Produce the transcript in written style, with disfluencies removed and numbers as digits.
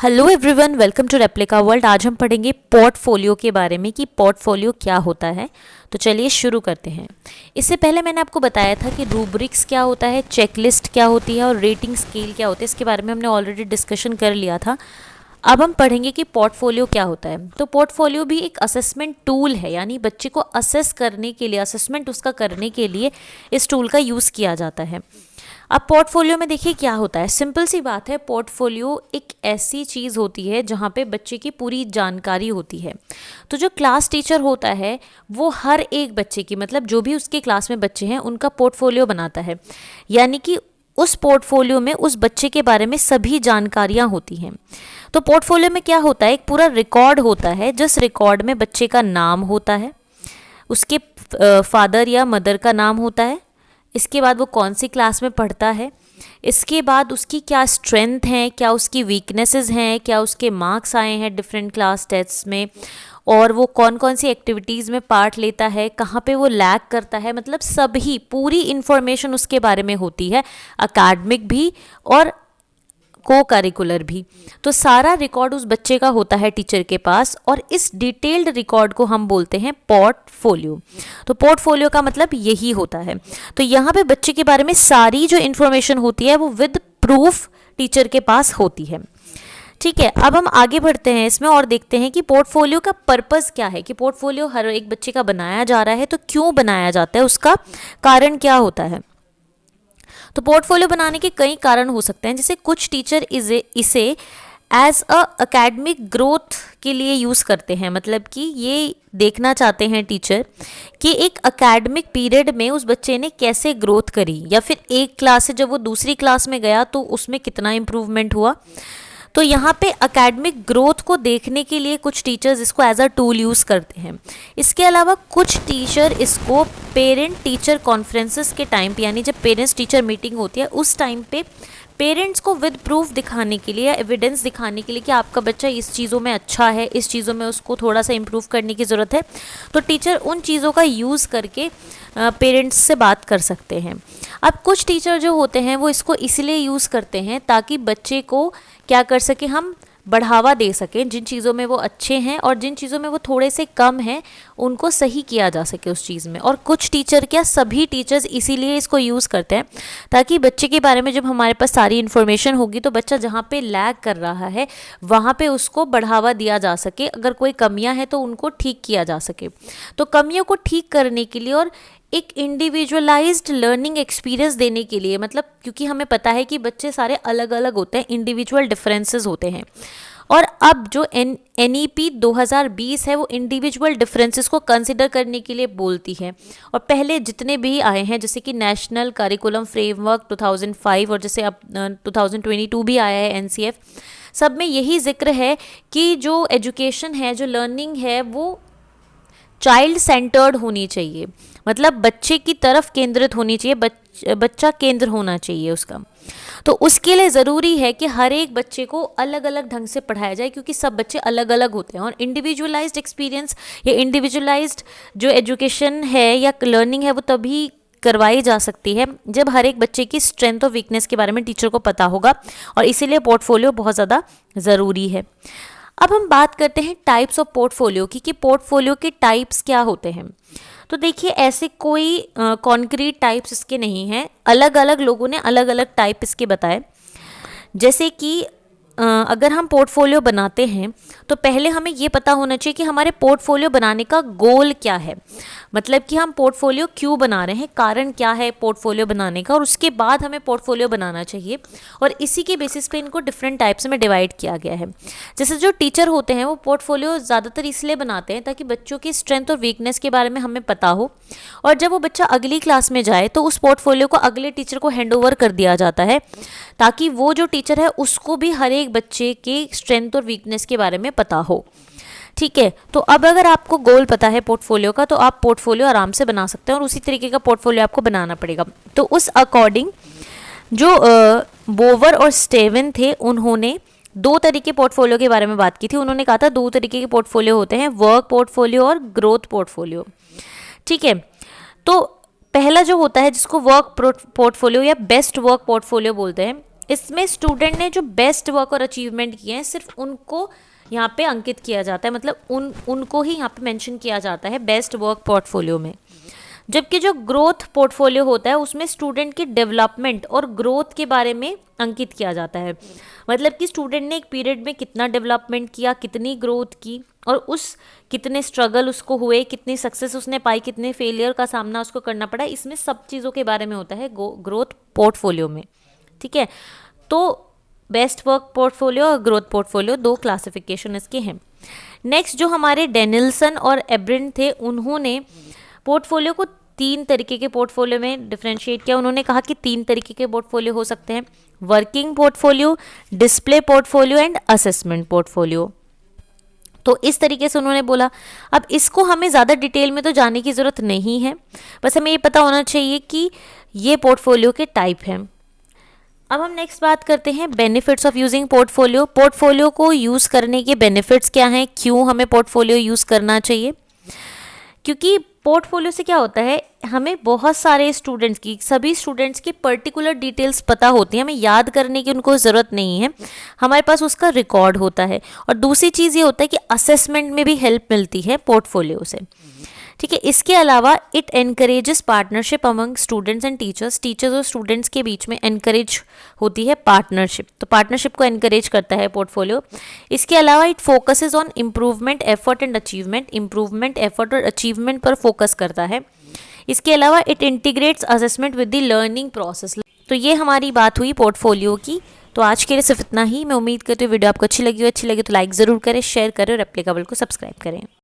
Hello everyone, welcome to Replica World. आज हम पढ़ेंगे पोर्टफोलियो के बारे में कि पोर्टफोलियो क्या होता है। तो चलिए शुरू करते हैं। इससे पहले मैंने आपको बताया था कि रूब्रिक्स क्या होता है, चेकलिस्ट क्या होती है और रेटिंग स्केल क्या होता है। इसके बारे में हमने ऑलरेडी डिस्कशन कर लिया था। अब हम पढ़ेंगे कि पोर्टफोलियो क्या होता है। तो पोर्टफोलियो भी एक असेसमेंट टूल है, यानी बच्चे को असेस करने के लिए, असेसमेंट उसका करने के लिए इस टूल का यूज़ किया जाता है। अब पोर्टफोलियो में देखिए क्या होता है। सिंपल सी बात है, पोर्टफोलियो एक ऐसी चीज़ होती है जहाँ पे बच्चे की पूरी जानकारी होती है। तो जो क्लास टीचर होता है वो हर एक बच्चे की, मतलब जो भी उसके क्लास में बच्चे हैं उनका पोर्टफोलियो बनाता है, यानी कि उस पोर्टफोलियो में उस बच्चे के बारे में सभी जानकारियाँ होती हैं। तो पोर्टफोलियो में क्या होता है, एक पूरा रिकॉर्ड होता है जिस रिकॉर्ड में बच्चे का नाम होता है, उसके फादर या मदर का नाम होता है, इसके बाद वो कौन सी क्लास में पढ़ता है, इसके बाद उसकी क्या स्ट्रेंथ है, क्या उसकी वीकनेसेस हैं, क्या उसके मार्क्स आए हैं डिफरेंट क्लास टेस्ट्स में, और वो कौन कौन सी एक्टिविटीज़ में पार्ट लेता है, कहाँ पे वो लैग करता है। मतलब सभी पूरी इन्फॉर्मेशन उसके बारे में होती है, अकेडमिक भी और को करिकुलर भी। तो सारा रिकॉर्ड उस बच्चे का होता है टीचर के पास, और इस डिटेल्ड रिकॉर्ड को हम बोलते हैं पोर्टफोलियो। तो पोर्टफोलियो का मतलब यही होता है। तो यहाँ पे बच्चे के बारे में सारी जो इन्फॉर्मेशन होती है वो विद प्रूफ टीचर के पास होती है। ठीक है, अब हम आगे बढ़ते हैं इसमें और देखते हैं कि पोर्टफोलियो का पर्पस क्या है, कि पोर्टफोलियो हर एक बच्चे का बनाया जा रहा है तो क्यों बनाया जाता है, उसका कारण क्या होता है। तो पोर्टफोलियो बनाने के कई कारण हो सकते हैं। जैसे कुछ टीचर इसे एज अ एकेडमिक ग्रोथ के लिए यूज़ करते हैं, मतलब कि ये देखना चाहते हैं टीचर कि एक एकेडमिक पीरियड में उस बच्चे ने कैसे ग्रोथ करी, या फिर एक क्लास से जब वो दूसरी क्लास में गया तो उसमें कितना इम्प्रूवमेंट हुआ। तो यहाँ पे एकेडमिक ग्रोथ को देखने के लिए कुछ टीचर्स इसको एज अ टूल यूज़ करते हैं। इसके अलावा कुछ टीचर इसको पेरेंट टीचर कॉन्फ्रेंसेस के टाइम पे, यानी जब पेरेंट्स टीचर मीटिंग होती है उस टाइम पे पेरेंट्स को विद प्रूफ दिखाने के लिए, एविडेंस दिखाने के लिए कि आपका बच्चा इस चीज़ों में अच्छा है, इस चीज़ों में उसको थोड़ा सा इम्प्रूव करने की ज़रूरत है, तो टीचर उन चीज़ों का यूज़ करके पेरेंट्स से बात कर सकते हैं। अब कुछ टीचर जो होते हैं वो इसको इसलिए यूज़ करते हैं ताकि बच्चे को क्या कर सके, हम बढ़ावा दे सकें, जिन चीज़ों में वो अच्छे हैं और जिन चीज़ों में वो थोड़े से कम हैं उनको सही किया जा सके उस चीज़ में। और कुछ टीचर, क्या सभी टीचर्स इसीलिए इसको यूज़ करते हैं ताकि बच्चे के बारे में जब हमारे पास सारी इन्फॉर्मेशन होगी तो बच्चा जहाँ पे लैग कर रहा है वहाँ पे उसको बढ़ावा दिया जा सके, अगर कोई कमियाँ हैं तो उनको ठीक किया जा सके। तो कमियों को ठीक करने के लिए और एक इंडिविजुअलाइज्ड लर्निंग एक्सपीरियंस देने के लिए, मतलब क्योंकि हमें पता है कि बच्चे सारे अलग अलग होते हैं, इंडिविजुअल डिफरेंसेस होते हैं, और अब जो NEP 2020 है वो इंडिविजुअल डिफरेंसेस को कंसिडर करने के लिए बोलती है। और पहले जितने भी आए हैं, जैसे कि नेशनल करिकुलम फ्रेमवर्क 2005 और जैसे अब 2022 भी आया है NCF, सब में यही जिक्र है कि जो एजुकेशन है, जो लर्निंग है, वो चाइल्ड सेंटर्ड होनी चाहिए, मतलब बच्चे की तरफ केंद्रित होनी चाहिए, बच्चा केंद्र होना चाहिए उसका। तो उसके लिए ज़रूरी है कि हर एक बच्चे को अलग अलग ढंग से पढ़ाया जाए, क्योंकि सब बच्चे अलग अलग होते हैं, और इंडिविजुअलाइज्ड एक्सपीरियंस या इंडिविजुअलाइज्ड जो एजुकेशन है या लर्निंग है वो तभी करवाई जा सकती है जब हर एक बच्चे की स्ट्रेंथ और वीकनेस के बारे में टीचर को पता होगा, और इसीलिए पोर्टफोलियो बहुत ज़्यादा ज़रूरी है। अब हम बात करते हैं टाइप्स ऑफ पोर्टफोलियो की, कि पोर्टफोलियो के टाइप्स क्या होते हैं। तो देखिए, ऐसे कोई कॉन्क्रीट टाइप्स इसके नहीं हैं, अलग अलग लोगों ने अलग अलग टाइप इसके बताए। जैसे कि अगर हम पोर्टफोलियो बनाते हैं तो पहले हमें ये पता होना चाहिए कि हमारे पोर्टफोलियो बनाने का गोल क्या है, मतलब कि हम पोर्टफोलियो क्यों बना रहे हैं, कारण क्या है पोर्टफोलियो बनाने का, और उसके बाद हमें पोर्टफोलियो बनाना चाहिए। और इसी के बेसिस पे इनको डिफरेंट टाइप्स में डिवाइड किया गया है। जैसे जो टीचर होते हैं वो पोर्टफोलियो ज़्यादातर इसलिए बनाते हैं ताकि बच्चों की स्ट्रेंथ और वीकनेस के बारे में हमें पता हो, और जब वो बच्चा अगली क्लास में जाए तो उस पोर्टफोलियो को अगले टीचर को हैंड ओवर कर दिया जाता है, ताकि वो जो टीचर है उसको भी हर एक बच्चे के स्ट्रेंथ और वीकनेस के बारे में पता हो। ठीक है, तो अब अगर आपको गोल पता है पोर्टफोलियो का तो आप पोर्टफोलियो आराम से बना सकते हैं, और उसी तरीके का पोर्टफोलियो आपको बनाना पड़ेगा। तो उस अकॉर्डिंग जो बोवर और स्टेवन थे उन्होंने दो तरीके पोर्टफोलियो के बारे में बात की थी। उन्होंने कहा था दो तरीके के पोर्टफोलियो होते हैं, वर्क पोर्टफोलियो और ग्रोथ पोर्टफोलियो। ठीक है, तो पहला जो होता है जिसको वर्क पोर्टफोलियो या बेस्ट वर्क पोर्टफोलियो बोलते हैं, इसमें स्टूडेंट ने जो बेस्ट वर्क और अचीवमेंट किए हैं सिर्फ उनको यहाँ पे अंकित किया जाता है, मतलब उनको ही यहाँ पे मेंशन किया जाता है बेस्ट वर्क पोर्टफोलियो में। जबकि जो ग्रोथ पोर्टफोलियो होता है उसमें स्टूडेंट की डेवलपमेंट और ग्रोथ के बारे में अंकित किया जाता है, मतलब कि स्टूडेंट ने एक पीरियड में कितना डेवलपमेंट किया, कितनी ग्रोथ की, और उस कितने स्ट्रगल उसको हुए, कितनी सक्सेस उसने पाई, कितने फेलियर का सामना उसको करना पड़ा, इसमें सब चीज़ों के बारे में होता है ग्रोथ पोर्टफोलियो में। ठीक है, तो बेस्ट वर्क पोर्टफोलियो और ग्रोथ पोर्टफोलियो दो क्लासिफिकेशन इसके हैं। नेक्स्ट जो हमारे डेनिल्सन और एब्रिन थे, उन्होंने पोर्टफोलियो को 3 तरीके के पोर्टफोलियो में डिफरेंशिएट किया। उन्होंने कहा कि 3 तरीके के पोर्टफोलियो हो सकते हैं, working portfolio, display portfolio and assessment portfolio. तो इस तरीके से उन्होंने बोला। अब इसको हमें ज़्यादा डिटेल में तो जाने की ज़रूरत नहीं है, बस हमें ये पता होना चाहिए कि ये पोर्टफोलियो के टाइप हैं। अब हम नेक्स्ट बात करते हैं benefits of using portfolio. Portfolio को यूज़ करने के बेनिफिट्स क्या हैं, क्यों हमें पोर्टफोलियो यूज़ करना चाहिए। क्योंकि पोर्टफोलियो से क्या होता है, हमें बहुत सारे स्टूडेंट्स की, सभी स्टूडेंट्स की पर्टिकुलर डिटेल्स पता होती हैं, हमें याद करने की उनको ज़रूरत नहीं है, हमारे पास उसका रिकॉर्ड होता है। और दूसरी चीज़ ये होता है कि असेसमेंट में भी हेल्प मिलती है पोर्टफोलियो से। ठीक है, इसके अलावा it encourages partnership among students and teachers और स्टूडेंट्स के बीच में एनकरेज होती है पार्टनरशिप, तो पार्टनरशिप को एनकरेज करता है पोर्टफोलियो। इसके अलावा it focuses on improvement effort and achievement, improvement effort और अचीवमेंट पर फोकस करता है। इसके अलावा it integrates assessment with the learning process. तो ये हमारी बात हुई पोर्टफोलियो की। तो आज के लिए सिर्फ इतना ही। मैं उम्मीद करती हूँ वीडियो आपको अच्छी लगी तो लाइक ज़रूर करें, शेयर करें और एप्लीकेबल को सब्सक्राइब करें।